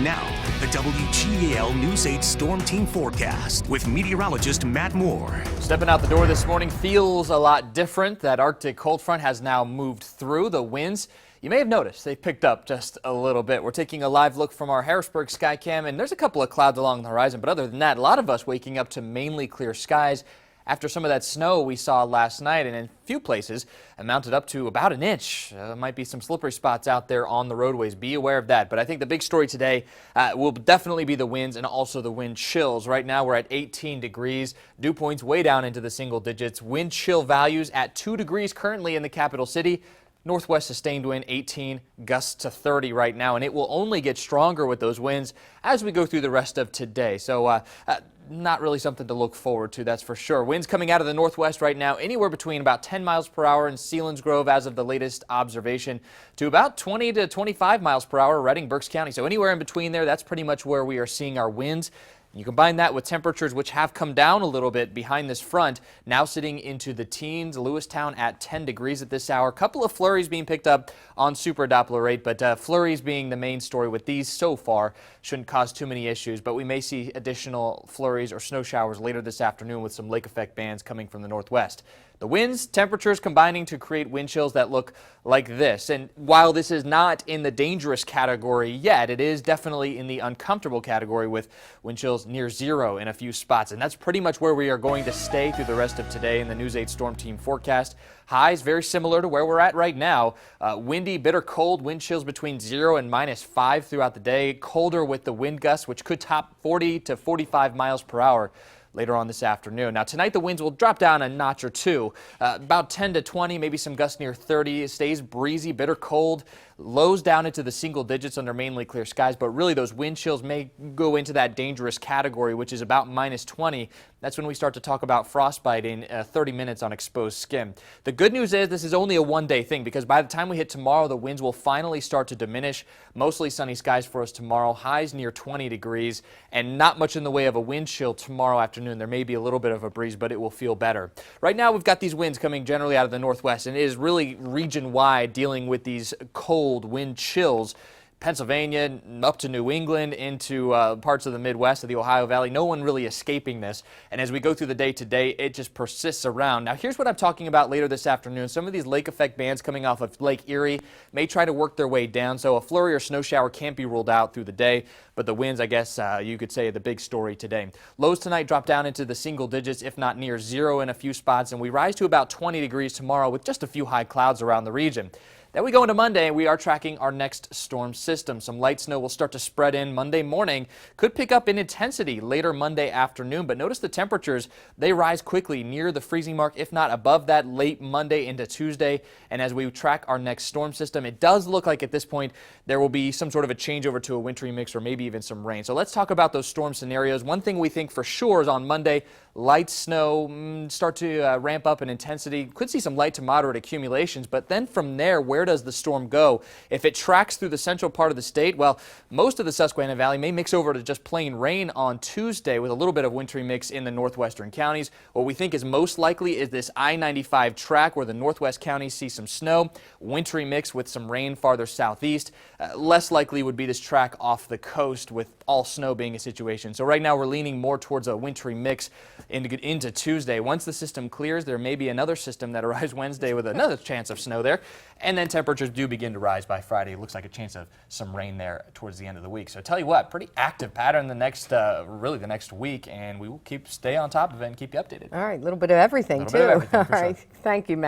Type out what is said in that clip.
Now, the WGAL News 8 Storm Team forecast with meteorologist Matt Moore. Stepping out the door this morning feels a lot different. That Arctic cold front has now moved through. The winds, you may have noticed, they've picked up just a little bit. We're taking a live look from our Harrisburg Skycam, and there's a couple of clouds along the horizon. But other than that, a lot of us waking up to mainly clear skies after some of that snow we saw last night, and in a few places it mounted up to about an inch. Might be some slippery spots out there on the roadways. Be aware of that. But I think the big story today will definitely be the winds and also the wind chills. Right now we're at 18 degrees. Dew points way down into the single digits. Wind chill values at 2 degrees currently in the capital city. Northwest sustained wind 18, gusts to 30 right now, and it will only get stronger with those winds as we go through the rest of today. So not really something to look forward to, that's for sure. Winds coming out of the northwest right now anywhere between about 10 miles per hour in Selinsgrove as of the latest observation to about 20 to 25 miles per hour Reading, Berks County. So anywhere in between there, that's pretty much where we are seeing our winds. You combine that with temperatures which have come down a little bit behind this front, now sitting into the teens. Lewistown at 10 degrees at this hour. A couple of flurries being picked up on Super Doppler rate, but flurries being the main story with these so far shouldn't cause too many issues. But we may see additional flurries or snow showers later this afternoon with some lake effect bands coming from the northwest. The winds, temperatures combining to create wind chills that look like this. And while this is not in the dangerous category yet, it is definitely in the uncomfortable category with wind chills near zero in a few spots. And that's pretty much where we are going to stay through the rest of today in the News 8 Storm Team forecast. Highs very similar to where we're at right now. Windy, bitter cold, wind chills between 0 and -5 throughout the day. Colder with the wind gusts, which could top 40 to 45 miles per hour. Later on this afternoon. Now tonight the winds will drop down a notch or two, about 10 to 20, maybe some gusts near 30. It stays breezy, bitter cold, lows down into the single digits under mainly clear skies, but really those wind chills may go into that dangerous category, which is about -20. That's when we start to talk about frostbite in 30 minutes on exposed skin. The good news is this is only a one-day thing, because by the time we hit tomorrow, the winds will finally start to diminish. Mostly sunny skies for us tomorrow, highs near 20 degrees, and not much in the way of a wind chill tomorrow afternoon. There may be a little bit of a breeze, but it will feel better. Right now, we've got these winds coming generally out of the northwest, and it is really region-wide dealing with these cold wind chills. Pennsylvania, up to New England, into parts of the Midwest of the Ohio Valley. No one really escaping this. And as we go through the day today, it just persists around. Now, here's what I'm talking about later this afternoon. Some of these lake effect bands coming off of Lake Erie may try to work their way down. So a flurry or snow shower can't be ruled out through the day. But the winds, I guess you could say, are the big story today. Lows tonight drop down into the single digits, if not near zero in a few spots. And we rise to about 20 degrees tomorrow with just a few high clouds around the region. Then we go into Monday, and we are tracking our next storm system. Some light snow will start to spread in Monday morning. Could pick up in intensity later Monday afternoon, but notice the temperatures, they rise quickly near the freezing mark, if not above that, late Monday into Tuesday. And as we track our next storm system, it does look like at this point there will be some sort of a changeover to a wintry mix or maybe even some rain. So let's talk about those storm scenarios. One thing we think for sure is on Monday, light snow start to ramp up in intensity. Could see some light to moderate accumulations, but then from there, where does the storm go? If it tracks through the central part of the state, well, most of the Susquehanna Valley may mix over to just plain rain on Tuesday with a little bit of wintry mix in the northwestern counties. What we think is most likely is this I-95 track where the northwest counties see some snow, wintry mix with some rain farther southeast. Less likely would be this track off the coast with all snow being a situation. So right now we're leaning more towards a wintry mix into Tuesday. Once the system clears, there may be another system that arrives Wednesday with another chance of snow there. And then temperatures do begin to rise by Friday. It looks like a chance of some rain there towards the end of the week. So I tell you what, pretty active pattern the next, really the next week, and we will stay on top of it and keep you updated. All right, a little bit of everything too. All right, thank you, Matt.